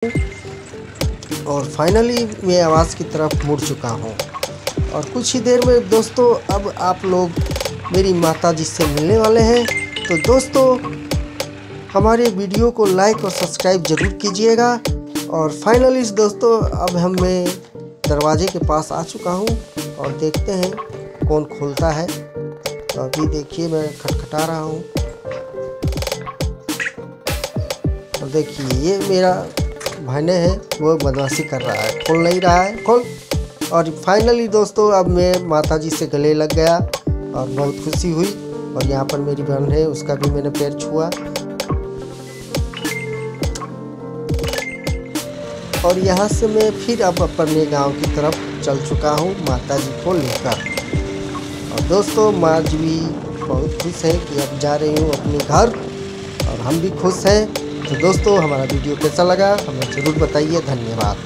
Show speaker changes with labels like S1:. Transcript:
S1: और फाइनली मैं आवाज़ की तरफ मुड़ चुका हूँ। और कुछ ही देर में दोस्तों अब आप लोग मेरी माता जी से मिलने वाले हैं। तो दोस्तों हमारे वीडियो को लाइक और सब्सक्राइब ज़रूर कीजिएगा। और फाइनली दोस्तों अब मैं दरवाजे के पास आ चुका हूँ और देखते हैं कौन खोलता है। तो अभी देखिए मैं खटखटा रहा हूँ और देखिए ये मेरा भाने है, वो बदमाशी कर रहा है, खोल नहीं रहा है, खोल। और फाइनली दोस्तों अब मैं माता जी से गले लग गया और बहुत खुशी हुई। और यहाँ पर मेरी बहन है, उसका भी मैंने पैर छुआ। और यहाँ से मैं फिर अब अपने गांव की तरफ चल चुका हूँ माता जी को लेकर। और दोस्तों माँ जी भी बहुत खुश है कि अब जा रही हूँ अपने घर, और हम भी खुश हैं। तो दोस्तों हमारा वीडियो कैसा लगा हमें ज़रूर बताइए। धन्यवाद।